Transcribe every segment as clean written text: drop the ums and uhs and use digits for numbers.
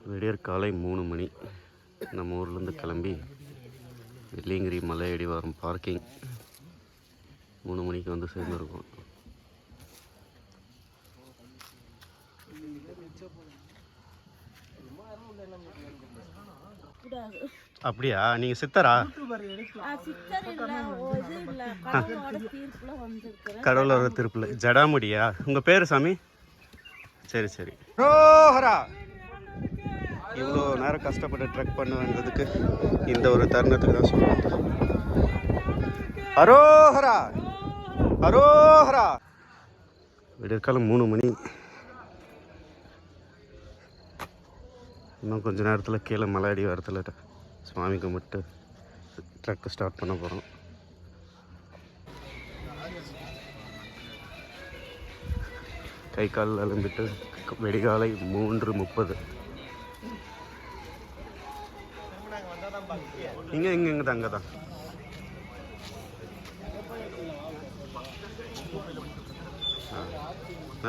விடியற் காலை 3 மணி நம்ம ஊர்லேருந்து கிளம்பி வெள்ளியங்கிரி மலையடி வரும் பார்க்கிங் 3 மணிக்கு வந்து சேர்ந்துருக்கோம். அப்படியா? நீங்கள் சித்தரா? கடவுளோட திருப்பில் ஜடாமுடியா? உங்கள் பேர் சாமி? சரி சரி. ரோஹரா. இவ்வளோ நேரம் கஷ்டப்பட்டு ட்ரெக் பண்ண வந்ததுக்கு இந்த ஒரு தருணத்துக்கு தான் சொல்லுவோம். அரோஹரா அரோஹரா. விடியற்காலம் 3 மணி. இன்னும் கொஞ்சம் நேரத்தில் கீழே மலையடி வரத்தில் சுவாமி கும்பிட்டு ட்ரக்கு ஸ்டார்ட் பண்ண போகிறோம். கை கால் அலம்பிட்டு வெடிகாலை 3:30. இங்கே தான் அங்கே தான்.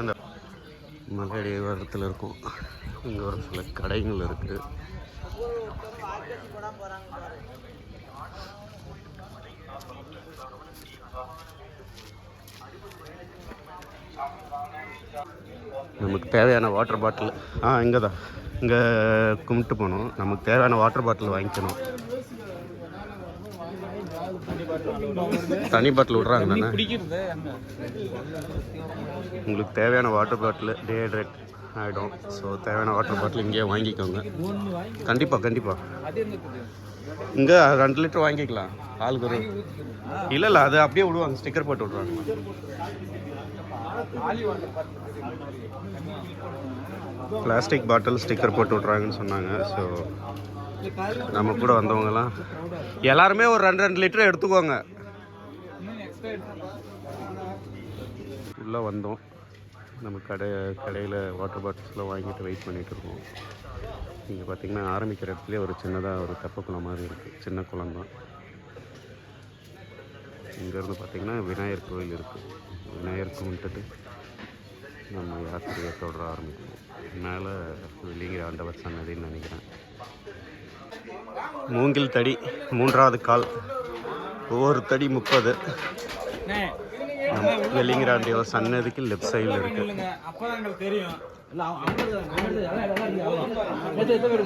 அந்த மலையடி வாரத்தில் இருக்கும். இங்கே ஒரு சில கடைகள் இருக்குது. நமக்கு தேவையான வாட்டர் பாட்டில் இங்கே தான். இங்கே கும்பிட்டு போகணும். நமக்கு தேவையான வாட்டர் பாட்டில் வாங்கிக்கணும். தனி பாட்டில் விட்றாங்க தானே. உங்களுக்கு தேவையான வாட்டர் பாட்டில் டீஹைட்ரேட் ஆகிடும். ஸோ தேவையான வாட்டர் பாட்டில் இங்கேயே வாங்கிக்கோங்க. கண்டிப்பாக இங்கே 2 லிட்டர் வாங்கிக்கலாம் ஆளுக்கு ஒரு. இல்லை அது அப்படியே விடுவாங்க, ஸ்டிக்கர் போட்டு விட்றாங்க. பிளாஸ்டிக் பாட்டில் ஸ்டிக்கர் போட்டு விட்றாங்கன்னு சொன்னாங்க. ஸோ நம்ம கூட வந்தவங்கலாம் எல்லாருமே ஒரு 2 லிட்டர் எடுத்துக்கோங்க. உள்ளே வந்தோம். நம்ம கடையில் வாட்டர் பாட்டில்ஸ்லாம் வாங்கிட்டு வெயிட் பண்ணிகிட்டு இருக்கோம். இங்கே பார்த்திங்கன்னா ஆரம்பிக்கிற இடத்துலேயே ஒரு சின்னதாக ஒரு தெப்ப குளம் மாதிரி இருக்குது. சின்ன குளம் தான். இங்கேருந்து பார்த்திங்கன்னா விநாயகர் கோயில் இருக்குது. விநாயகர் கும்பிட்டுட்டு நம்ம யாத்திரையை தொடர ஆரம்பிக்கணும். மேலே வெள்ளியங்கிரி ஆண்டவர் சன்னதின்னு நினைக்கிறேன். மூங்கில் தடி 3வது கால். ஒவ்வொரு தடி 30. வெள்ளியங்கிரி ஆண்டவர் சன்னதிக்கு லெஃப்ட் சைடில் இருக்குது.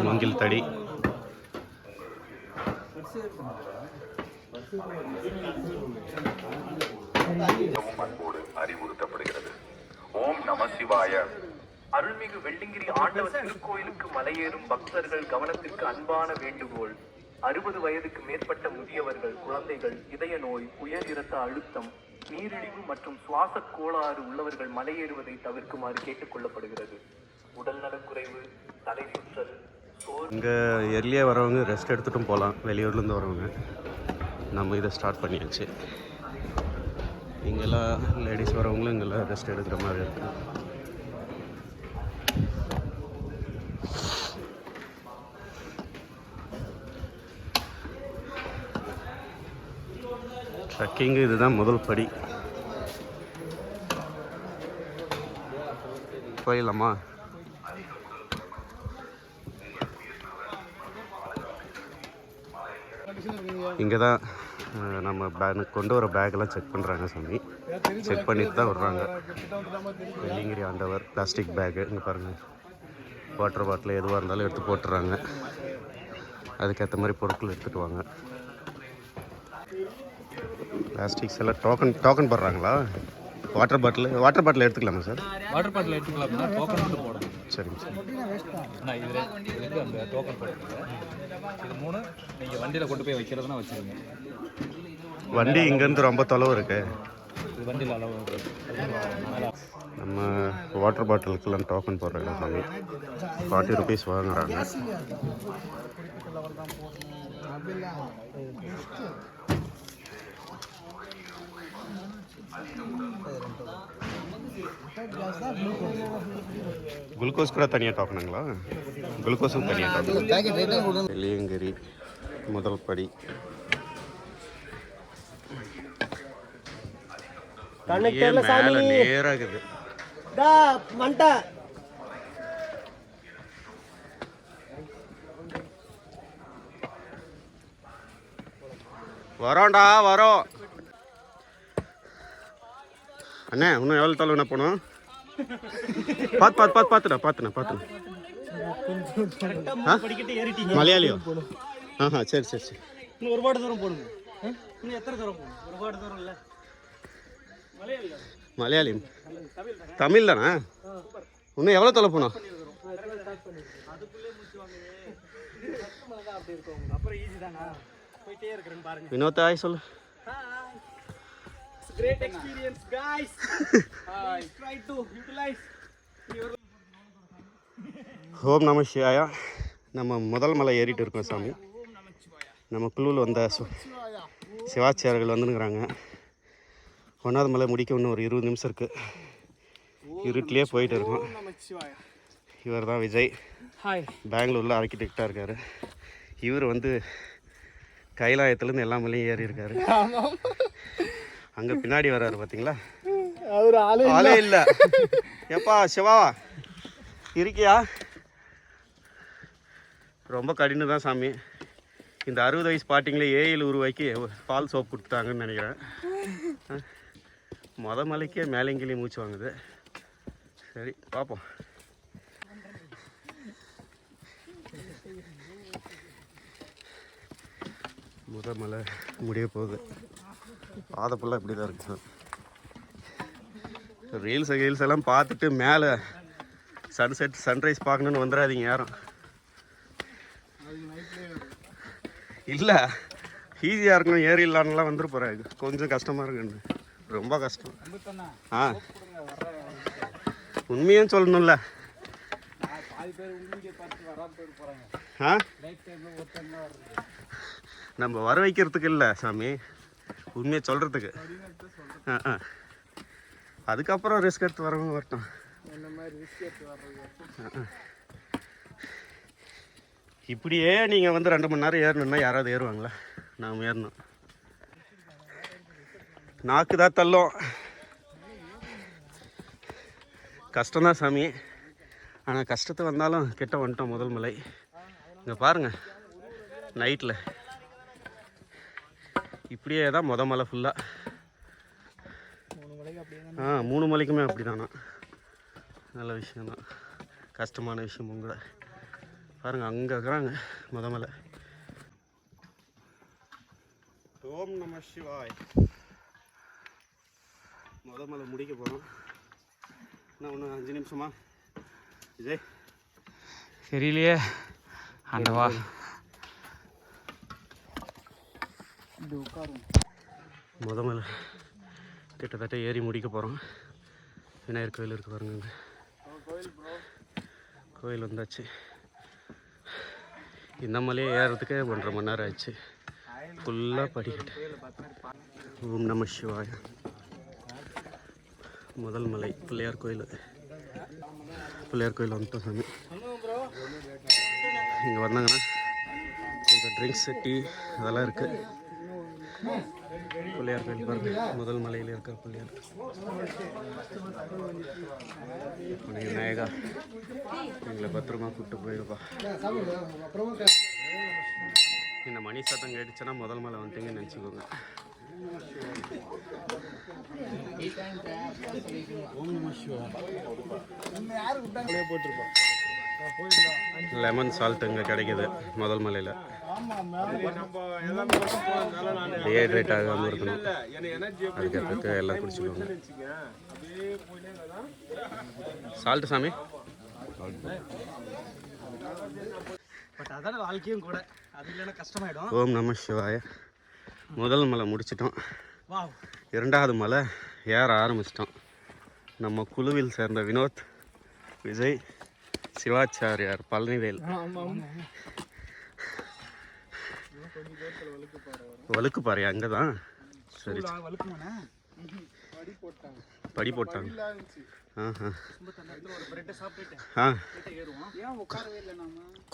மூங்கில் தடி. அறிவுறுத்தப்படுகிறது. ஓம் நம சிவாய. அருள்மிகு வெள்ளியங்கிரி ஆண்டவர் திருக்கோயிலுக்கு மலையேறும் பக்தர்கள் கவனத்திற்கு அன்பான வேண்டுகோள். 60 வயதுக்கு மேற்பட்ட முதியவர்கள், குழந்தைகள், இதய நோய், உயர் இரத்த அழுத்தம், நீரிழிவு மற்றும் சுவாச கோளாறு உள்ளவர்கள் மலையேறுவதை தவிர்க்குமாறு கேட்டுக் கொள்ளப்படுகிறது. உடல் நலக்குறைவு, தலை சுற்றல், இங்கே எர்லியாக வரவங்க ரெஸ்ட் எடுத்துட்டும் போகலாம். வெளியூர்லேருந்து வரவங்க. நம்ம இதை ஸ்டார்ட் பண்ணியாச்சு. இங்கெல்லாம் லேடிஸ் வரவங்களும் இங்கெல்லாம் ரெஸ்ட் எடுக்கிற மாதிரி இருக்குது. ட்ரக்கிங்கு இதுதான் முதல் படி. போயிடலாமா? இங்கே தான் நம்ம கொண்டு வர பேக்கெல்லாம் செக் பண்ணுறாங்க சாமி. செக் பண்ணிட்டு தான் விட்றாங்க. வெள்ளியங்கிரி ஆண்டவர் பிளாஸ்டிக் பேக்கு இங்கே பாருங்கள். வாட்டர் பாட்டில் எதுவாக இருந்தாலும் எடுத்து போட்டுறாங்க. அதுக்கேற்ற மாதிரி பொருட்கள் எடுத்துகிட்டு வாங்க. பிளாஸ்டிக்ஸ் எல்லாம் டோக்கன் போடுறாங்களா? வாட்டர் பாட்டில் எடுத்துக்கலாமா சார்? வாட்டர் பாட்டில் எடுத்துக்கலாம். டோக்கன் மட்டும் போடணும். சரிங்க சார். இது அந்த டோக்கன் போட்டுருங்க. இது 3 நீங்கள் வண்டியில் கொண்டு போய் வைக்கிறதுனா வச்சுருங்க. வண்டி இங்கேருந்து ரொம்ப தொலைவு இருக்கு. இது வண்டியில் அளவு. நம்ம வாட்டர் பாட்டிலுக்கெல்லாம் டோக்கன் போடுறாங்க சாமி. 40 ருபீஸ் வாங்குறாங்க. குளுக்கோஸ் கூட தனியாக டோக்கனுங்களா? குளுக்கோஸும் தனியாக டோக்கன். வெள்ளியங்கிரி முதல் படி. நேராகுது. வரோம்டா வரோம். அண்ணே இன்னும் எவ்வளோ தொலைவு என்ன போகணும்? பார்த்துண்ணா. மலையாளியோ? ஆஹா சரி. இன்னும் ஒருபாடு தூரம் போடுங்க. இன்னும் எத்தனை தூரம் போகணும்? ஒருபாடு தூரம் இல்லை. மலையாளி தமிழ் தானே? இன்னும் எவ்வளோ தொலை போகணும்? அப்புறம் ஈஸி தானா? போயிட்டே இருக்கிறேன்னு பாருங்க. வினோத் ஆய் சொல்லு. Great experience, guys. Try to utilize your. ஓம் நம சிவாயா. நம்ம முதல் மலை ஏறிட்டு இருக்கோம் சாமி. நம்ம குழுவில் வந்த சிவாச்சாரியர்கள் வந்துருக்குறாங்க. 1வது மலை முடிக்க இன்னும் ஒரு 20 நிமிஷம் இருக்குது. இருட்டிலே போயிட்டு இருக்கோம். இவர் தான் விஜய். பெங்களூரில் ஆர்கிடெக்டாக இருக்கார். இவர் வந்து கைலாயத்துலேருந்து எல்லா மலையும் ஏறி இருக்காரு. அங்கே பின்னாடி வர்றாரு பார்த்தீங்களா? ஆளே இல்லை. எப்பா சிவாவா இருக்கியா? ரொம்ப கடினம் தான் சாமி. இந்த 60 வயசு பாட்டிங்களே 7 ரூபாய்க்கு பால் சோப் கொடுத்தாங்கன்னு நினைக்கிறேன். மலைக்கே மேலேங்கிலேயும் மூச்சு வாங்குது. சரி பார்ப்போம். மலை முடிய போகுது. பாதை ஃபுல்லாக இப்படி தான் இருக்குது சார். ரீல்ஸ் எல்லாம் பார்த்துட்டு மேலே சன்செட் சன்ரைஸ் பார்க்கணுன்னு வந்துடாதீங்க யாரும். இல்லை ஈஸியாக இருக்கணும் ஏறிடலான்லாம் வந்துட்டு போகிறாங்க. கொஞ்சம் கஷ்டமாக இருக்குன்னு. ரொம்ப கஷ்டம். உண்மையும் சொல்லணும்ல. நம்ம வர வைக்கிறதுக்கு இல்லை சாமி, உண்மையை சொல்கிறதுக்கு. அதுக்கப்புறம் ரிஸ்க் எடுத்து வரவங்க வரட்டும். இப்படியே நீங்கள் வந்து 2 மணி நேரம் ஏறணுன்னா யாராவது ஏறுவாங்களா? நாம் ஏறணும். நாக்கு தான் தள்ளும். கஷ்டம்தான் சாமி. ஆனால் கஷ்டத்தை வந்தாலும் கிட்ட வந்துட்டோம். முதல் மலை இங்கே பாருங்கள். நைட்டில் இப்படியே தான் மலை ஃபுல்லாக. 3 மலைக்குமே அப்படி தானா? நல்ல விஷயந்தான். கஷ்டமான விஷயமும் கூட. பாருங்கள் அங்கே இருக்கிறாங்க மலை. ஓம் நம சிவாய். மலை முடிக்க போகிறோம். என்ன ஒன்று 5 நிமிஷமா விஜய்? தெரியலையே. ஆண்டவா. மலை கிட்டத்தட்ட ஏறி முடிக்க போகிறோம். விநாயகர் கோயில் இருக்கு பாருங்க. கோயில் வந்தாச்சு. இந்த மலையை ஏறுறதுக்கு 1.5 மணி நேரம் ஆச்சு. ஃபுல்லாக படிக்கட்டு. ஓம் நம சிவாய. முதல் மலை பிள்ளையார் கோயில். பிள்ளையார் கோயில் வந்துட்டோம் சாமி. இங்கே வந்தாங்கன்னா கொஞ்சம் ட்ரிங்க்ஸு டீ அதெல்லாம் இருக்குது. பிள்ளையார் கோயில் பாருங்க. முதல் மலையில் இருக்கிற பிள்ளையார். விநாயகா எங்களை பத்திரமா கூப்பிட்டு போயிருப்பா. இந்த மணி சத்தம் கேட்டுச்சுன்னா முதல் மலை வந்துட்டீங்கன்னு நினச்சிக்கோங்க. லெமன் சால்ட் இங்கே கிடைக்குது முதல் மலையில். டீஹைட்ரேட் ஆகாமல் இருக்கணும். அதுக்கு எல்லாம் குடிச்சுக்கோங்க. சால்ட்டு சாமி. பட் அதான வாழ்க்கையும் கூட. அது இல்லைன்னா கஷ்டமாயிடும். ஓம் நம சிவாய. முதல் மலை முடிச்சிட்டோம். 2வது மலை ஏற ஆரம்பிச்சிட்டோம். நம்ம குழுவில் சேர்ந்த வினோத், விஜய், சிவாச்சாரியார், பழனிவேல். வழுக்கு பாரு அங்கே தான். சரி படி போட்டாங்க.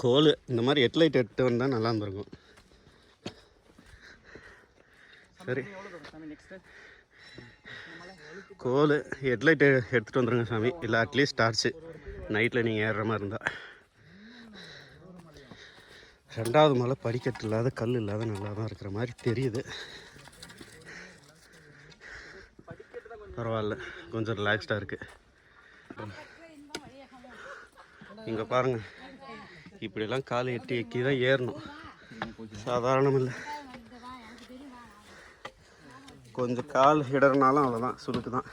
கோல் இந்த மாதிரி ஹெட்லைட் எடுத்து வந்தால் நல்லா இருந்திருக்கும். சரி கோல் ஹெட்லைட்டு எடுத்துகிட்டு வந்துடுங்க சாமி. இல்லை அட்லீஸ்ட் டார்ச்சு நைட்டில் நீங்கள் ஏறுற மாதிரி இருந்தால். ரெண்டாவது மலை படிக்கட்டு இல்லாத கல் இல்லாத நல்லா தான் இருக்கிற மாதிரி தெரியுது. பரவாயில்ல, கொஞ்சம் ரிலாக்ஸ்டாக இருக்குது. இங்கே பாருங்கள், இப்படியெல்லாம் காலை எட்டி எக்கி தான் ஏறணும், சாதாரணம் இல்லை. கொஞ்சம் கால் இடறனாலும் அவ்வளோதான், சுருக்கு தான்.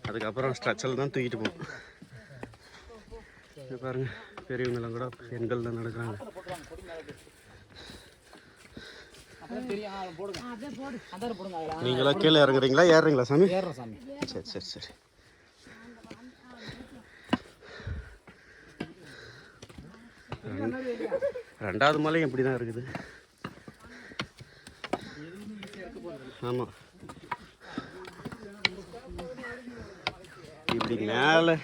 அதுக்கப்புறம் ஸ்ட்ரெச்சல் தான் தூக்கிட்டு போகும். இங்கே பாருங்கள், பெரியவங்களாம் கூட பெண்கள் தான் நடக்கிறாங்க. நீங்களாம் கீழே இறங்குறீங்களா ஏறுறீங்களா சாமி? சரி சரி சரி. ரெண்டாவது மலையும் எப்படி தான் இருக்குது. ஆமாம், இப்படி மேலே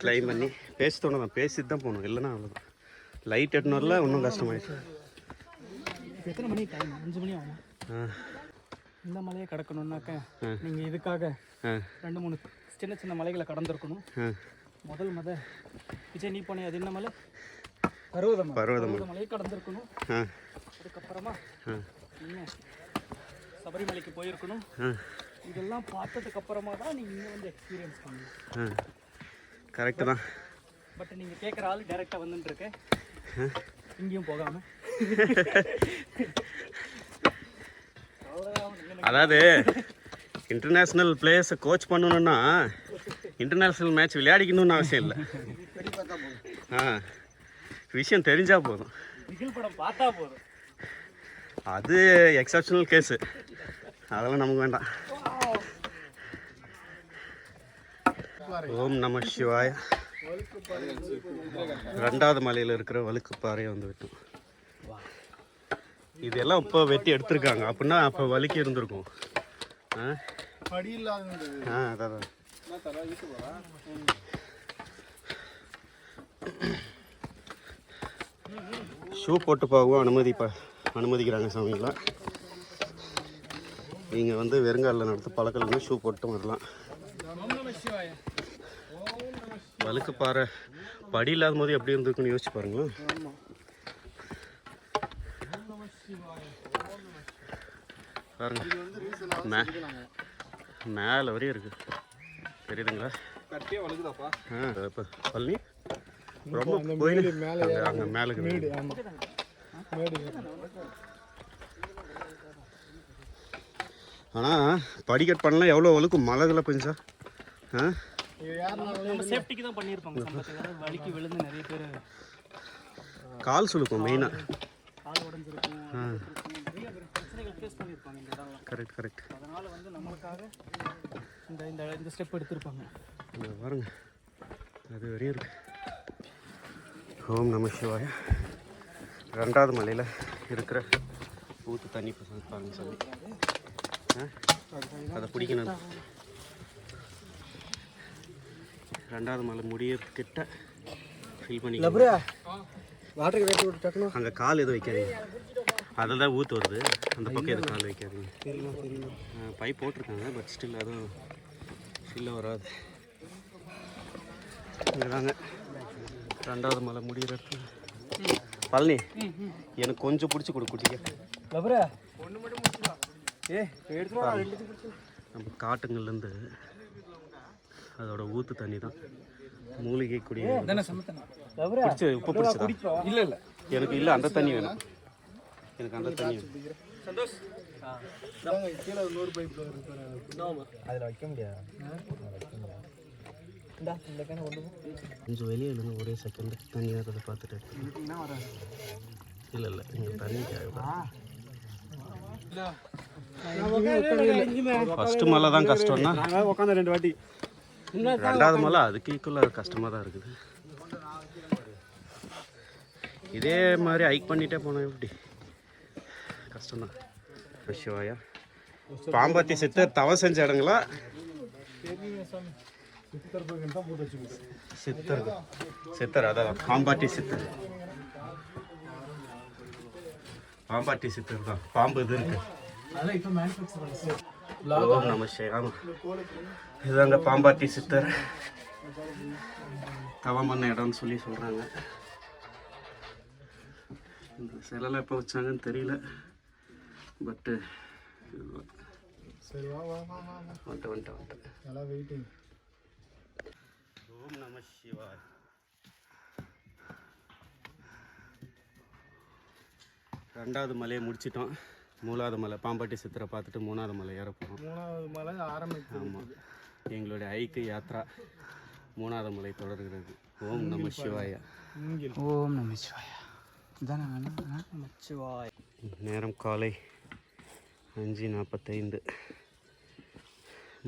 கிளைம் பண்ணி பேசித்தோணும் தான், பேசிட்டு தான் போகணும், இல்லைன்னா அவ்வளோதான். லைட் எட்டணும்ல இன்னும் கஷ்டமாயிடுச்சு. எத்தனை மணி டைம்? 5 மணி ஆகும். இந்த மலையை கடக்கணும்னாக்க நீங்கள் இதுக்காக 2-3 சின்ன சின்ன மலைகளை கடந்திருக்கணும். முதல் விஜய் நீ போனே, அது என்ன மலை? பர்வத மலையை கடந்திருக்கணும். அதுக்கப்புறமா இன்னும் சபரிமலைக்கு போயிருக்கணும். இதெல்லாம் பார்த்ததுக்கு அப்புறமா தான் நீங்கள் இன்னும் வந்து எக்ஸ்பீரியன்ஸ் பண்ணணும். கரெக்டு தான். பட் நீங்கள் கேட்குற ஆள் டைரெக்டாக வந்துட்டுருக்கேன், இங்கேயும் போகாமல். அதாவது இன்டர்நேஷ்னல் பிளேயர்ஸை கோச் பண்ணணுன்னா இன்டர்நேஷ்னல் மேட்ச் விளையாடிக்கணும்னு அவசியம் இல்லை. விஷயம் தெரிஞ்சால் போதும், படம் பார்த்தா போதும். அது எக்ஸப்ஷனல் கேஸு, அதெல்லாம் நமக்கு வேண்டாம். ஓம் நம சிவாய. ரெண்டாவது மலையில் இருக்கிற வழுக்குப்பாறையை வந்து விட்டோம். இதெல்லாம் இப்போ வெட்டி எடுத்திருக்காங்க, அப்படின்னா அப்போ வலிக்கு இருந்திருக்கும். அதான் ஷூ போட்டு போகவும் அனுமதிக்கிறாங்க சாமிங்களாம். நீங்கள் வந்து வெறுங்காலில் நடத்த பழக்கலைன்னா ஷூ போட்டு வரலாம். வழுக்குப்பாறை படி இல்லாத போது எப்படி இருந்திருக்குன்னு யோசிச்சு பாருங்களேன். பாருங்க, மேலே வரையும் இருக்கு, தெரியுதுங்களா? இப்போ பழனி ரொம்ப கோயில் அங்கே மேலே. ஆனால் படிக்கட் பண்ணலாம் எவ்வளோ வழுக்கும் மலைகளை பெஞ்சா. சேஃப்டிக்கு தான் பண்ணியிருப்பாங்க. வலிக்கு விழுந்து நிறைய பேர் கால் சுழுக்கும் மெயினாக. கால் உடஞ்சிருக்கும், பிரச்சனைகள் ஃபேஸ் பண்ணியிருப்பாங்க இந்த இடம்லாம். Correct correct. அதனால் வந்து நம்மளுக்காக இந்த ஸ்டெப் எடுத்திருப்பாங்க. பாருங்க, அது வரையும் இருக்கு. ஓம் நம சிவாய. ரெண்டாவது மலையில் இருக்கிற ஊற்று தண்ணி பாருங்க சாமி, அதை பிடிக்கணும். ரெண்டாவது மலை முடியக்கிட்ட ஃபில் பண்ணி அங்கே கால் எதுவும் வைக்காதீங்க, அதில் தான் ஊற்று வருது, அந்த பக்கம் எதுவும் கால் வைக்காதீங்க. பைப் போட்டிருக்காங்க, பட் ஸ்டில் அதுவும் ஃபில்ல வராது. இங்கே தாங்க ரெண்டாவது மலை முடிகிற இடத்துல. பழனி, எனக்கு கொஞ்சம் பிடிச்சி கொடு குட்டிக்க. நம்ம காட்டுங்கள்லேருந்து அதோட ஊற்று தண்ணி தான் மூலிகை குடிய பிடிச்சி உப்பு பிடிச்சதா? இல்லை இல்லை, எனக்கு இல்லை, அந்த தண்ணி வேணும் எனக்கு, அந்த தண்ணி வேணும். அதில் வைக்க முடியாது. கொஞ்சம் வெளியே இல்லைங்க, ஒரே செகண்ட் தண்ணி அதை பார்த்துட்டு இல்லை இல்லை, இங்கே தண்ணி ஃபஸ்ட்டு மலை தான் கஷ்டம்னா உட்காந்து 2 வாட்டி, ரெண்டாவது மலை அதுக்கு ஈக்குவலாக கஷ்டமாக தான் இருக்குது. இதே மாதிரி ஹைக் பண்ணிகிட்டே போனோம், எப்படி கஷ்டம்தான். சிவாயா. பாம்பாட்டி சித்தர் தவம் செஞ்ச இடங்களா? சித்தர் அதான் பாம்பாட்டி சித்தர். பாம்பாட்டி சித்தர் தான், பாம்பு இது இருக்கு. ஓம் நம சிவாய. ஆமாம், இதுதாங்க பாம்பாட்டி சித்தர். தவம் பண்ண இடம்னு சொல்லி சொல்கிறாங்க. இந்த சிலைலாம் எப்போ வச்சாங்கன்னு தெரியல. பட்டு சரி வா வா வா வா வந்துட்டேன். நல்லா வெயிட்டிங். ஓம் நம சிவாய். ரெண்டாவது மலையை முடிச்சிட்டோம். மூணாவது மலை பாம்பாட்டி சித்திரை பார்த்துட்டு மூணாவது மலை ஏற போகிறோம். மூணாவது மலை ஆரம்பிச்சு. ஆமாம், எங்களுடைய ஐக்கு யாத்ரா மூணாவது மலை தொடர்கிறது. ஓம் நம சிவாயா. ஓம் நமச்சிவாய. இதானே நமச்சிவாய. நேரம் காலை 5:45.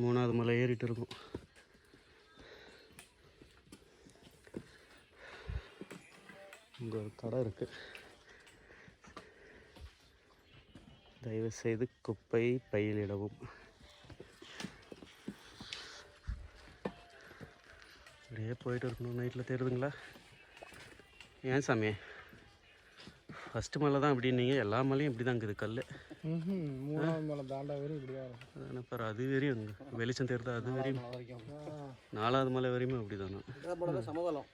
மூணாவது மலை ஏறிட்டு இருக்கோம். இங்கே ஒரு கடை இருக்குது. தயவுசெய்து குப்பை பையிலிடவும். அப்படியே போயிட்டு இருக்கணும். நைட்டில் தேடுதுங்களா? ஏன் சாமி ஃபஸ்ட்டு மலை தான் அப்படின்னீங்க, எல்லா மலையும் இப்படி தான் இருக்குது கல். மூணாவது மலை தாண்டா வரையும் இப்படி தான் இருக்கும். அதானே பாரு, அது வரையும் வெளிச்சம் தேர்தா அது வரையும். நாலாவது மலை வரையுமே அப்படி தானே. சமதளம்.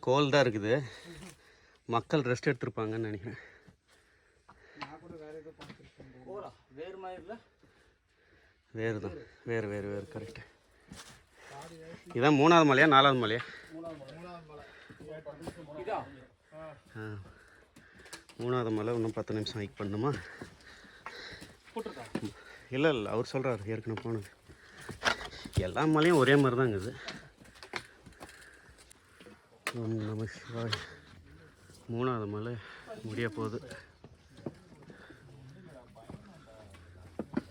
கோல் தான் இருக்குது. மக்கள் ரெஸ்ட் எடுத்துருப்பாங்கன்னு நினைக்கிறேன். வேறு தான், வேறு கரெக்டு. இதான் மூணாவது மலையா நாலாவது மலையா? மூணாவது மலை. இன்னும் 10 நிமிஷம் ஹைக் பண்ணணுமா? இல்லை அவர் சொல்கிறார் ஏற்கனவே போனது. எல்லா மலையும் ஒரே மாதிரி தான் இருக்குது. ஓம் நம சிவாய். மூணாவது மலை முடிய போகுது.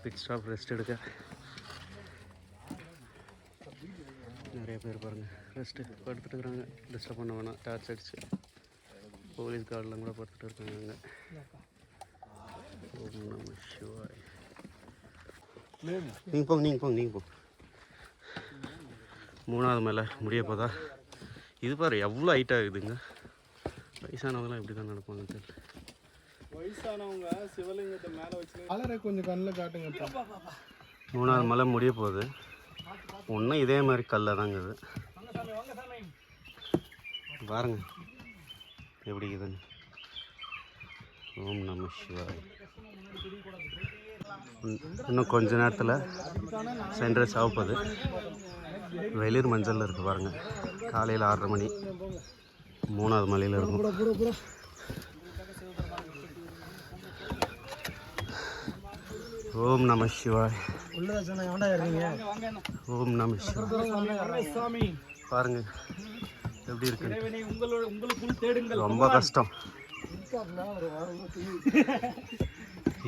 பிட் ஸ்டாப் ரெஸ்ட் எடுக்க நிறைய பேர் பாருங்கள் ரெஸ்ட்டு படுத்துட்டு இருக்கிறாங்க. டிஸ்டர்ப் பண்ண வேணாம், டார்ச் அடிச்சு. போலீஸ் கார்டெலாம் கூட படுத்துட்டு இருக்காங்க அங்கே. ஓம் நம சிவாய். நீங்கள் போங்க. மூணாவது மேலே முடிய போதா? இது பாரு எவ்வளோ ஹைட் ஆகுதுங்க. வயசானவங்களாம் இப்படி தான் நடப்பாங்க தெரியல. வயசானவங்க சிவலிங்கத்தை மேலே வச்சு கலரை கொஞ்சம் கண்ணில் காட்டுங்க. மூணாவது மலை முடிய போகுது. ஒன்றும் இதே மாதிரி கல்ல தாங்குது பாருங்க எப்படி இருக்குதுன்னு. ஓம் நம சிவாய். இன்னும் கொஞ்ச நேரத்தில் சன்ரைஸ் ஆகப்போகுது. வெளிர் மஞ்சள் இருக்குது பாருங்கள். காலையில் 6:30 மணி மூணாவது மலையில் இருக்கும். ஓம் நம சிவாய். ஓம் நம சிவாய். பாருங்க எப்படி இருக்கு. ரொம்ப கஷ்டம்.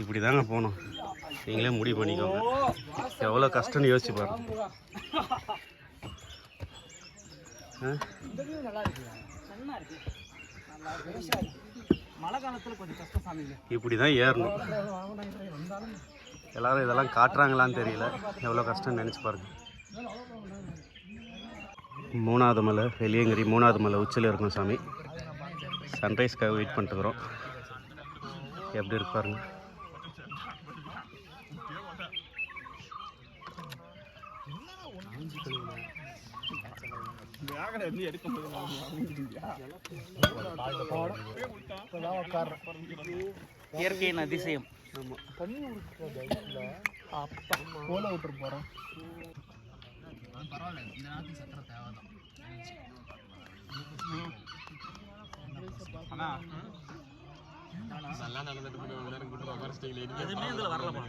இப்படி தாங்க போகணும். நீங்களே முடிவு பண்ணிக்கோங்க எவ்வளோ கஷ்டம்னு யோசிச்சு பாருங்க. இப்படி தான் ஏறணும். எல்லாரும் இதெல்லாம் காட்டுறாங்களான்னு தெரியல. எவ்வளோ கஷ்டம்னு நினச்சி பாருங்க. மூணாவது மலை வெளியங்கிரி மூணாவது மலை உச்சியில் இருக்கும் சாமி. சன்ரைஸ்க்காக வெயிட் பண்ணிட்டுக்கிறோம். எப்படி இருக்கு பாருங்க. இயற்கையின் அதிசயம். போல விட்டுரு போகிறோம். எதுவுமே இதில் வரலமா?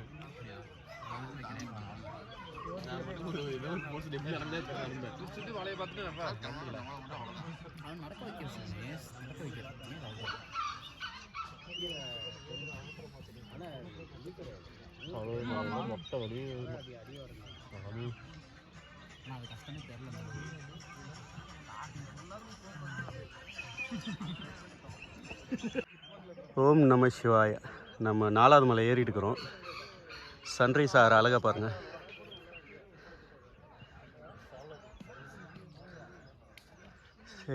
மொட்டை வழி ஓம் நம சிவாய. நம்ம 4வது மலை ஏறிட்டு இருக்கிறோம். சன்ரைஸ் ஆகிற அழகாக பாருங்கள்.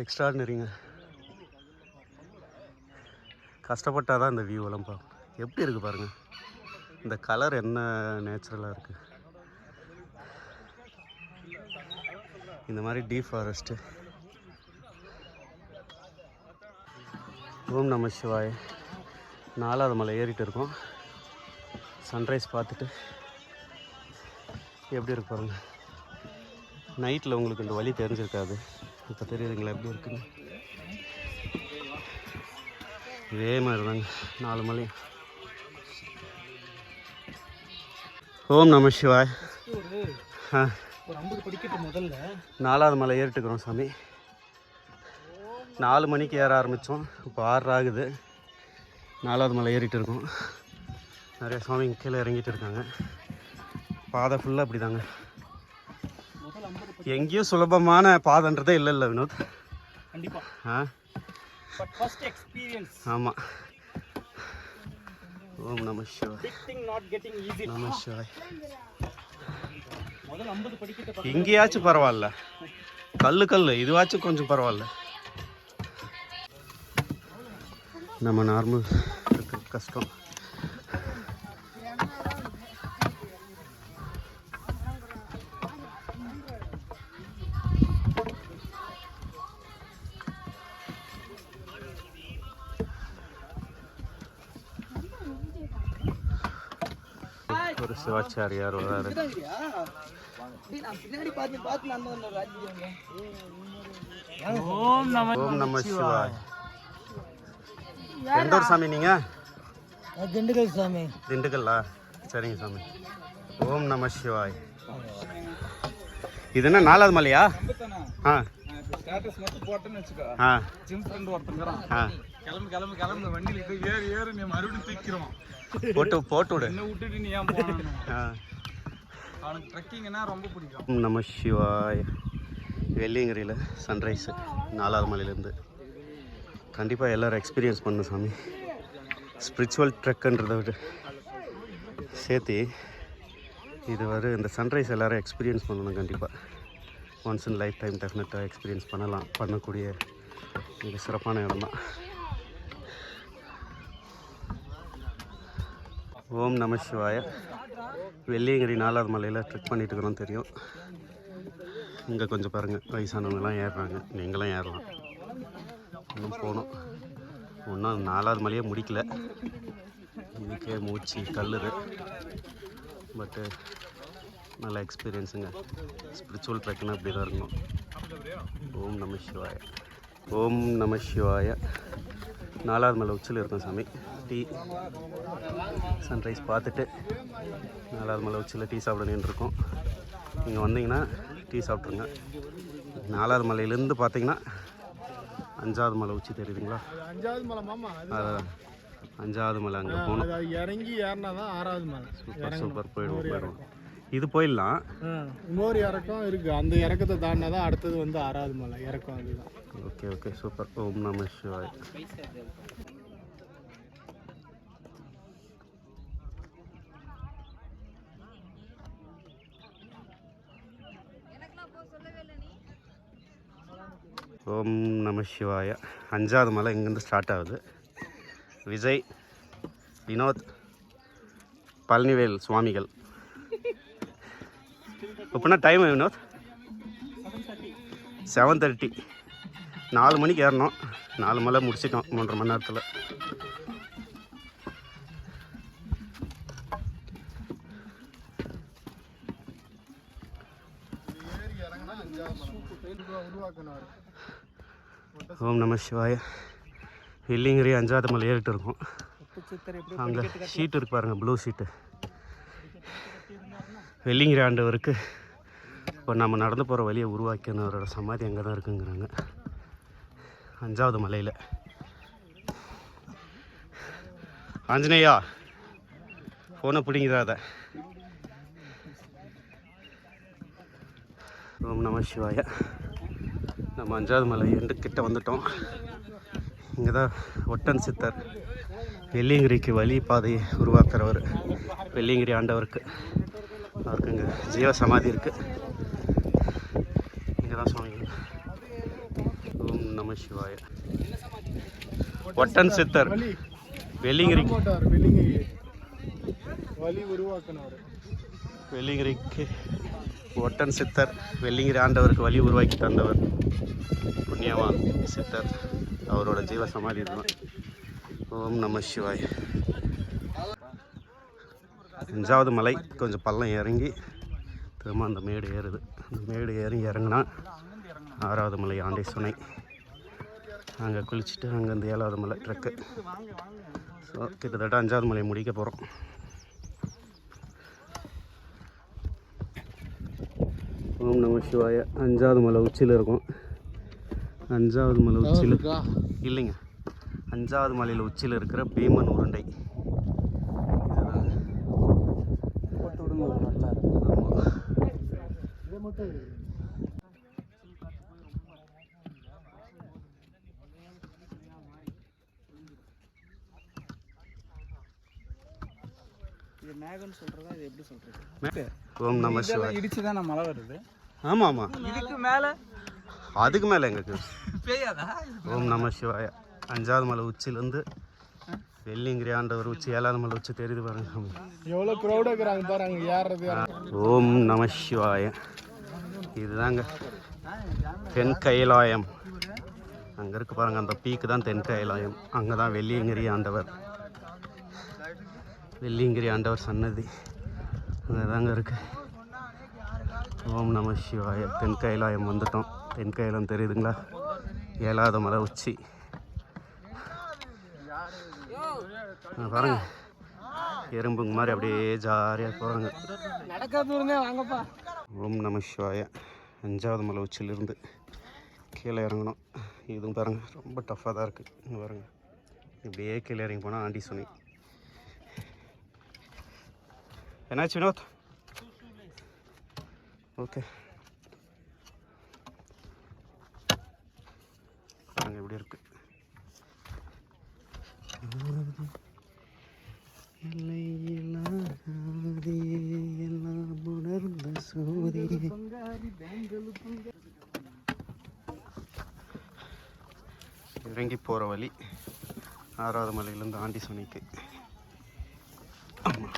எக்ஸ்ட்ராடினரிங்க. கஷ்டப்பட்டால் தான் இந்த வியூவெல்லாம் பார்க்கும். எப்படி இருக்குது பாருங்கள். இந்த கலர் என்ன நேச்சுரலாக இருக்குது. இந்த மாதிரி டீப் ஃபாரஸ்ட்டு. ஓம் நம சிவாய. 4வது மலை ஏறிட்டு இருக்கோம். சன்ரைஸ் பார்த்துட்டு எப்படி இருக்கு பாருங்க. நைட்டில் உங்களுக்கு இந்த வழி தெரிஞ்சிருக்காது, இப்போ தெரியுதுங்களா எப்படி இருக்குன்னு. இதே மாதிரி தாங்க 4 மலையும். ஓம் நம சிவாய். ஒரு 50 படிக்கட்டு முதல்ல 4வது மலை ஏறிட்டுக்கிறோம் சாமி. 4 மணிக்கு ஏற ஆரம்பித்தோம், இப்போ 6 ஆகுது. 4வது மலை ஏறிட்டு இருக்கோம். நிறைய சாமிங்க கீழே இறங்கிட்டு இருக்காங்க. பாதை ஃபுல்லாக அப்படி தாங்க. எங்கேயும் சுலபமான பாதைன்றதே இல்லை வினோத். கண்டிப்பாக. But first experience. ஆமாம். ஓம் நம சிவாய். Big thing not getting easy. நம சிவாய். முதல் 50 படிக்கட்டு இங்கேயாச்சும் பரவாயில்ல, கல் இதுவாச்சும் கொஞ்சம் பரவாயில்ல. நம்ம நார்மல் இருக்கிற கஷ்டம். ஒரு சிவாச்சாரியார் வராரு. ஓம் நம சிவாய். எந்த ஒரு சாமி நீங்க? திண்டுக்கல் சாமி. திண்டுக்கல்லா? சரிங்க சாமி. ஓம் நம சிவாய். இது என்ன 4வது மலையா? ஆ ஸ்டேட்டஸ் மட்டும் போட்டேன்னு வச்சுக்கோ. ஆ ஜிம் ஃப்ரெண்ட் ஒருத்தங்கிறான். ஆ கிளம்பு வண்டியில் போய் ஏறு நீ மறுபடியும் தூக்கிறோம். போட்டு விடு. என்ன விட்டுட்டு நீ ஏன் போகணும்? ஆ அவனுக்கு ட்ரெக்கிங்னா ரொம்ப பிடிக்கும். ஓம் நம சிவாய். வெள்ளியங்கிரியில் சன்ரைஸு 4வது மலையிலேருந்து. கண்டிப்பாக எல்லோரும் எக்ஸ்பீரியன்ஸ் பண்ணணும் சாமி. ஸ்பிரிச்சுவல் ட்ரெக்குன்றதை விட சேர்த்து இது இந்த சன்ரைஸ் எல்லோரும் எக்ஸ்பீரியன்ஸ் பண்ணணும். கண்டிப்பாக ஒன்ஸ் இன் லைஃப் டைம் டெஃபினட்டாக எக்ஸ்பீரியன்ஸ் பண்ணக்கூடிய மிக சிறப்பான இடம் தான். ஓம் நம சிவாய. வெள்ளியங்கிரி 4வது மலையில் ட்ரெக் பண்ணிட்டு இருக்கிறோம் தெரியும். இங்கே கொஞ்சம் பாருங்கள், வயசானவங்கலாம் ஏறுறாங்க, நீங்களும் ஏறலாம். இன்னும் போகணும். ஒன்றும் 4வது மலையே முடிக்கல, இதுக்கே மூச்சு கல்லுது. பட்டு நல்ல எக்ஸ்பீரியன்ஸுங்க. ஸ்பிரிச்சுவல் ட்ரெக்குன்னா இப்படி தான் இருக்கணும். ஓம் நம சிவாய. ஓம் நம சிவாய. 4வது மலை உச்சியில் இருக்கும் சாமி. டீ சன்ரைஸ் பார்த்துட்டு 4வது மலை உச்சியில் டீ சாப்பிட நின்றுருக்கோம். நீங்கள் வந்தீங்கன்னா டீ சாப்பிட்ருங்க. 4வது மலையிலேருந்து பார்த்தீங்கன்னா 5வது மலை உச்சி தெரியுதுங்களா? 5வது மலை மாமா. அதான் 5வது மலை. அங்கே போகணும். இறங்கி ஏறினா தான் 6வது மலை. சூப்பர் போயிடுவோம். இது போயிடலாம். இன்னொரு இறக்கம் இருக்குது, அந்த இறக்கத்தை தாண்டினா தான் அடுத்தது 6வது மலை இறக்கம். அதுதான். Okay super. ஓம் நம சிவாய். ஓம் நம சிவாய. 5வது மலை இங்கேருந்து ஸ்டார்ட் ஆகுது. விஜய், வினோத், பழனிவேல் சுவாமிகள். இப்போனா டைம் வினோத்? 7:30. 4 மணிக்கு ஏறணும். 4 மலை முடிச்சிட்டோம் 3.5 மணி நேரத்தில். ஓம் நம சிவாய. வெள்ளியங்கிரி 5வது மலை ஏறிட்டு இருக்கோம். அங்கே ஷீட் இருக்கு பாருங்கள், ப்ளூ ஷீட்டு. வெள்ளியங்கிரி ஆண்டவருக்கு இப்போ நம்ம நடந்து போகிற வழியை உருவாக்கினவரோட சமாதி அங்கே தான் இருக்குங்கிறாங்க, 5வது மலையில். ஆஞ்சநேயா ஃபோனை பிடிங்கிறாத. ஓம் நம சிவாய. நம்ம 5வது மலை கிட்ட வந்துட்டோம். இங்கே தான் ஒட்டன் சித்தர் வெள்ளியங்கிரிக்கு வழி பாதையை உருவாக்குறவர். வெள்ளியங்கிரி ஆண்டவருக்கு அவருக்கு இங்கே ஜீவ சமாதி இருக்குது. இங்கே தான் சுவாமி. ஓம் நம சிவாய. ஒட்டன் சித்தர் வெள்ளியங்கிரி. வழி உருவாக்கினவர். வெள்ளிங்கிரிக்கு ஒட்டன் சித்தர், வெள்ளிங்கிரி ஆண்டவருக்கு வழி உருவாக்கி தந்தவர் புண்ணியவான் சித்தர். அவரோட ஜீவ சமாதி தான். ஓம் நம சிவாய். 5வது மலை கொஞ்சம் பள்ளம் இறங்கி திரும்ப அந்த மேடு ஏறுது. அந்த மேடு ஏறி இறங்கினா 6வது மலை ஆண்டேசுனை. அங்கே குளிச்சுட்டு அங்கேருந்து 7வது மலை ட்ரெக்கு. ஸோ கிட்டத்தட்ட 5வது மலை முடிக்க போகிறோம். ஓம் நம சிவாய. 5வது மலை உச்சியில் இருக்கும். 5வது மலை உச்சியில் இல்லைங்க, 5வது மலையில் உச்சியில் இருக்கிற பீமன் உருண்டை. இது மேகன்னு சொல்கிறதா, இது எப்படி சொல்கிறது? ஓம் நம சிவாய். இடிச்சு தான் நான் மழை வருது. ஆமாம் ஆமாம், இதுக்கு மேலே அதுக்கு மேலே எங்களுக்கு பெய்யாதா? ஓம் நம சிவாய. 5வது மலை உச்சிலேருந்து வெள்ளிங்கிரி ஆண்டவர் உச்சி, 7வது மலை உச்சி தெரியுது பாருங்க. எவ்வளோ க்ரௌடாக இருக்கிறாங்க பாருங்க ஏறுறது. ஓம் நம சிவாய. இதுதாங்க தென் கைலாயம். அங்கே இருக்கு பாருங்க, அந்த பீக்கு தான் தென் கைலாயம். அங்கே தான் வெள்ளியங்கிரி ஆண்டவர், வெள்ளியங்கிரி ஆண்டவர் சன்னதி அங்கே தாங்க இருக்கு. ஓம் நம சிவாய. தென் கைலாயம் வந்துட்டோம். தென் கைலாயம் தெரியுதுங்களா? 7வது மலை உச்சி பாருங்க. எறும்புங்க மாதிரி அப்படியே ஜாலியாக போகிறாங்க. நடக்காதூருங்க வாங்கப்பா. ஓம் நம சிவாய. 5வது மலை உச்சியிலிருந்து கீழே இறங்கணும். இதுவும் பாருங்கள் ரொம்ப டஃப்பாக தான் இருக்குது. இங்கே பாருங்கள், இப்படியே கீழே இறங்கி போனால் ஆண்டி சுனை. என்னாச்சு வினோத்? ஓகே பாருங்க எப்படி இருக்கு. இறங்கி போகிற வழி 6வது மலையிலேருந்து ஆண்டி சுனைக்கு. ஆமாம்,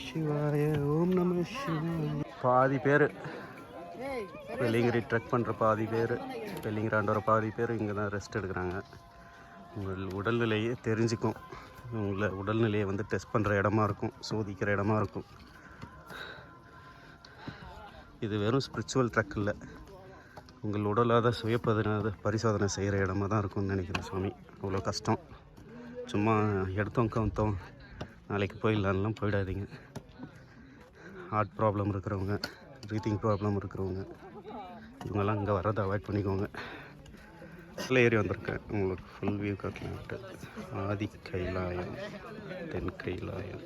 சிவாய. ஓம் நம சிவாய. பாதி பேர் வெள்ளிங்கிரி ட்ரெக் பண்ணுற பாதி பேர், வெள்ளிங்கிரி ஆண்டவர பாதி பேர் இங்கே தான் ரெஸ்ட் எடுக்கிறாங்க. உங்கள் உடல்நிலையே தெரிஞ்சுக்கும். உங்களை உடல்நிலையை வந்து டெஸ்ட் பண்ணுற இடமா இருக்கும், சோதிக்கிற இடமா இருக்கும். இது வெறும் ஸ்பிரிச்சுவல் ட்ரெக் இல்லை, உங்கள் உடலாத பரிசோதனை செய்கிற இடமா தான் இருக்கும்னு நினைக்கிறேன் சாமி. அவ்வளோ கஷ்டம். சும்மா எடுத்தோம் கவுத்தோம் நாளைக்கு போயிடலான்லாம் போயிடாதீங்க. ஹார்ட் ப்ராப்ளம் இருக்கிறவங்க, ப்ரீத்திங் ப்ராப்ளம் இருக்கிறவங்க, இவங்கெல்லாம் இங்கே வர்றதை அவாய்ட் பண்ணிக்கோங்க. ஃபுல் ஏறி வந்திருக்கேன், உங்களுக்கு ஃபுல் வியூ காட்டலான்ட்டு. ஆதி கைலாயம், தென் கைலாயம்,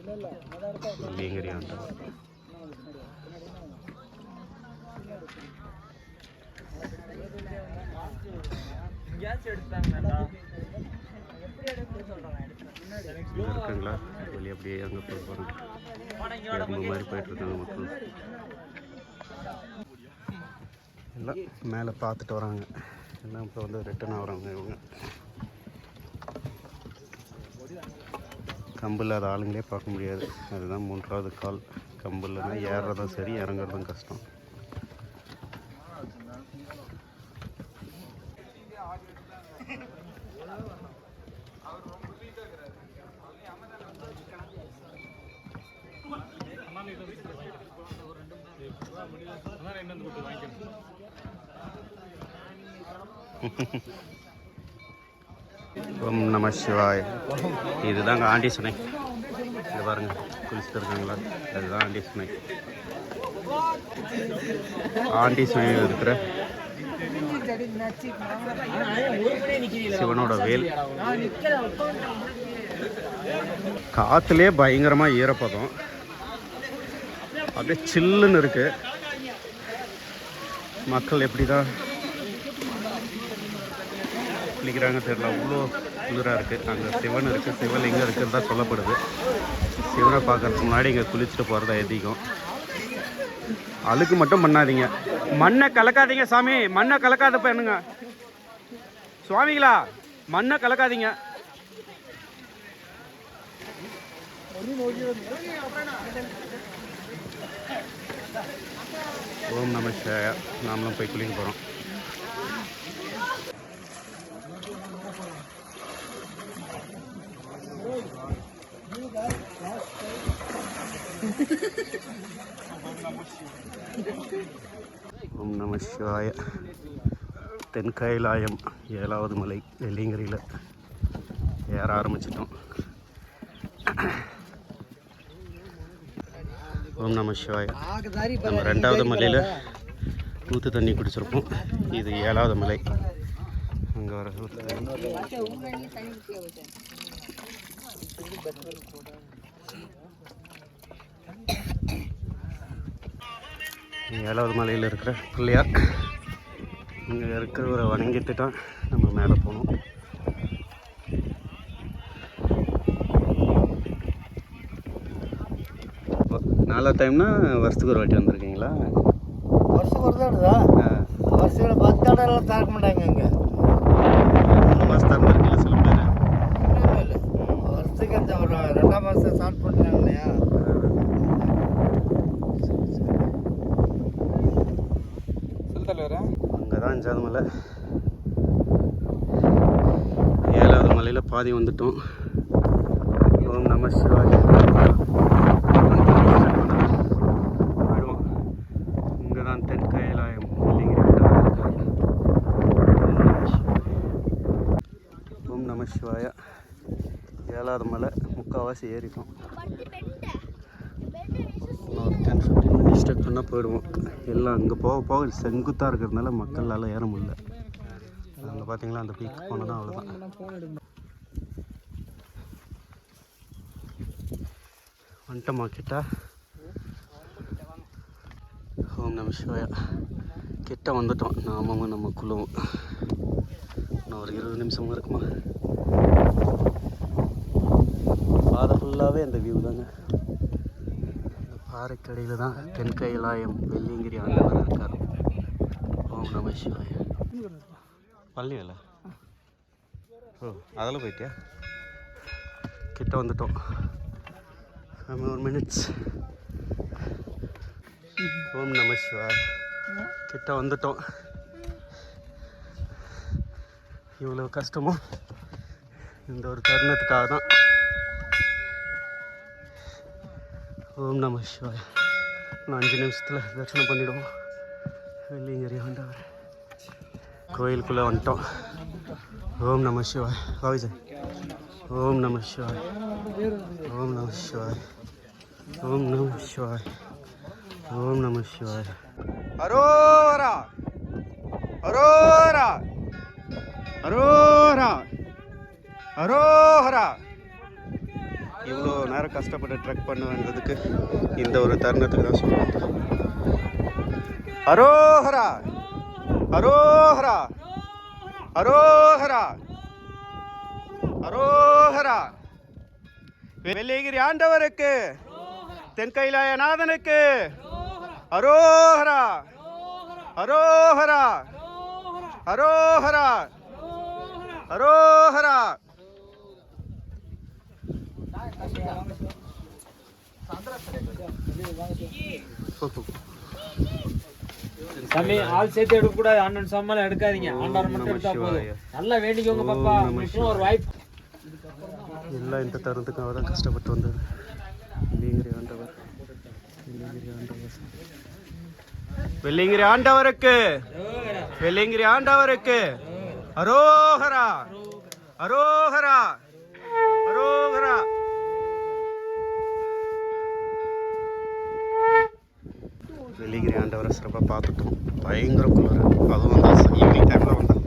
வெள்ளியங்கிரி ஆண்டவர். இருக்குங்களா வெளியே அப்படியே அங்கே போய் போகிறோம். எறும்பு மாதிரி போயிட்டுருக்காங்க மக்கள் எல்லாம். மேலே பார்த்துட்டு வராங்க எல்லாம். இப்போ வந்து ரிட்டர்ன் ஆகிறாங்க இவங்க. கம்பு இல்லாத ஆளுங்களே பார்க்க முடியாது. அதுதான் 3வது கால். கம்பு இல்லைன்னா ஏறுறதும் சரி, இறங்குறதும் கஷ்டம். ஓம் நம சிவாய். இதுதாங்க ஆண்டி சுனை. இங்கே பாருங்க குளிச்சுட்டு இருக்காங்களா, அதுதான் ஆண்டி சுனை. ஆண்டி சுனையில் இருக்கிற சிவனோட வேல். காற்றுலே பயங்கரமாக ஈரப்பதம், அப்படியே சில்லுன்னு இருக்கு. மக்கள் எப்படி தான் குளிக்கிறாங்க தெரியல, அவ்வளோ குளிராக இருக்குது. அங்கே சிவன் இருக்குது, சிவலிங்கம் இருக்குன்னு தான் சொல்லப்படுது. சிவனை பார்க்கறதுக்கு முன்னாடி இங்கே குளிச்சுட்டு போகிறதா அதிகம். அழுக்கு மட்டும் பண்ணாதீங்க, மண்ணை கலக்காதீங்க சாமி, மண்ணை கலக்காத பண்ணுங்க சுவாமிகளா, மண்ணை கலக்காதீங்க. ஓம் நம சிவாய. நாமளும் போய் குளிக்க போகிறோம். ஓம் நம சிவாய. தென்கைலாயம் 7வது மலை வெள்ளியங்கிரியில் ஏற ஆரம்பிச்சிட்டோம். ஓம் நம சிவாய. நம்ம 2வது மலையில் ஊற்று தண்ணி குடிச்சிருப்போம். இது 7வது மலை. அங்கே வர ஊற்று தண்ணி 7வது மலையில் இருக்கிற பிள்ளையார். இங்கே இருக்கிறவரை வணங்கிட்டு தான் நம்ம மேலே போகணும். நாலா டைம்னா வருஷத்துக்கு ஒரு வாட்டி வந்திருக்கீங்களா? வருஷம் ஒரு தடவை வருஷத்தில் 10 தடவைலாம் திறக்க மாட்டாங்க. இங்கே 3 மாதம் திறந்துருக்கீங்களா சில பேர்? இல்லை வருஷத்துக்கு அந்த ஒரு 2ஆம் மாதம் ஸ்டார்ட் பண்ணுறாங்க இல்லையா? அங்கே தான் 5வது மலை. 7வது மலையில் பாதி வந்துட்டோம். ஓம் நம சிவாய. போயிடுவோம். இங்கே தான் தென்கைலாயம் வெள்ளியங்கிரி இருக்கார். ஓம் நம சிவாய. 7வது மலை முக்கால்வாசி ஏறிட்டோம். ஒரு 10-15 மினிட்ஸ் ஸ்டெக் பண்ணால் போயிடுவோம். எல்லாம் அங்கே போக போக செங்குத்தாக இருக்கிறதுனால மக்களால் ஏற முடியல. அங்கே பார்த்தீங்களா, அந்த பீக் போனோன்னா அவ்வளோதான். வந்துட்டோமா கிட்ட? ஓம் நம சிவாயா. கிட்ட வந்துட்டோம். நாமும் நம்ம குழுவும். இன்னும் ஒரு 20 நிமிஷமாக இருக்குமா? பாதை ஃபுல்லாகவே அந்த வியூ தாங்க. பாறைக்கடையில் தான் தென்கைலாயம் வெள்ளியங்கிரி ஆண்டவர் இருக்கார். ஓம் நம சிவாய. பழனி வேலை. ஓ, அதெல்லாம் போயிட்டியா? கிட்ட வந்துட்டோம். 1 மினிட்ஸ். ஓம் நம சிவாய. கிட்ட வந்துட்டோம். இவ்வளோ கஷ்டமோ இந்த ஒரு தருணத்துக்காக தான். ஓம் நம சிவாய. இன்னும் 5 நிமிஷத்தில் தரிசனம் பண்ணிவிடுவோம் வெள்ளியங்கிரி ஆண்டவர். கோயிலுக்குள்ளே வந்துட்டோம். ஓம் நம சிவாய. காவிஜய். ஓம் நம சிவாய. ஓம் நம சிவாய. ஓம் நம சிவாய. ஓம் நம சிவாய. அரோரா அரோரா அரோரா அரோஹரா. இவ்வளோ நேரம் கஷ்டப்பட்டு ட்ரெக் பண்ண வேண்டதுக்கு இந்த ஒரு தருணத்துக்கு தான் சொல்லுவோம். அரோஹரா அரோஹரா அரோஹரா அரோஹரா. வெள்ளியங்கிரி ஆண்டவருக்கு, தென்கைலாயநாதனுக்கு அரோஹரா அரோஹரா அரோஹரா அரோஹரா. சாமி ஆள் சேர்த்து எடுக்க கூடாது. ஆண்டன் சாமான் எடுக்காதீங்க. ஆண்டவர் மட்டும் எடுத்தா போதும். நல்லா வேண்டிக்கோங்க பாப்பா. ஒரு வாய்ப்பு. எல்லாம் இந்த தருணத்துக்காக தான் கஷ்டப்பட்டு வந்தது. வெள்ளியங்கிரி ஆண்டவர், வெள்ளியங்கிரி ஆண்டவர், வெள்ளியங்கிரி ஆண்டவருக்கு, வெள்ளியங்கிரி ஆண்டவருக்கு அரோஹரா அரோஹரா அரோஹரா. வெள்ளியங்கிரி ஆண்டவரை சிறப்பாக பார்த்துட்டோம். பயங்கர குளிர். அதுவும் வந்து ஈவினிங் டைமில் வந்தோம்.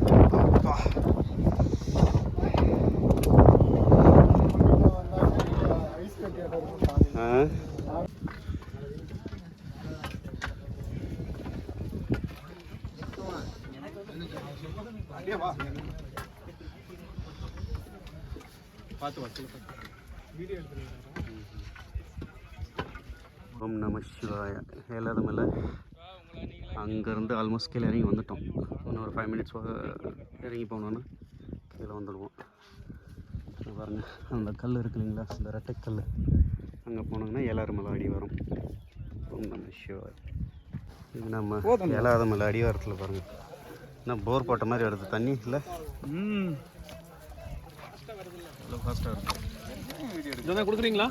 ஓம் நம சிவாய. 7வது மலை அங்கேருந்து ஆல்மோஸ்ட் கீழே இறங்கி வந்துட்டோம். இன்னும் ஒரு 5 மினிட்ஸ் இறங்கி போனோன்னா கீழே வந்துடுவோம். பாருங்கள் அந்த கல் இருக்கு இல்லைங்களா, அந்த ரெட்டைக்கல், அங்கே போனோங்கன்னா 7ஆவது மலை அடி வரும். ஓம் நம சிவாய. இது நம்ம 7ஆவது மலை அடிவாரத்தில் பாருங்கள், நான் போர் போட்ட மாதிரி வருது தண்ணி இல்லை. ஃபாஸ்ட்டாக இருக்கும். கொடுக்குறீங்களா?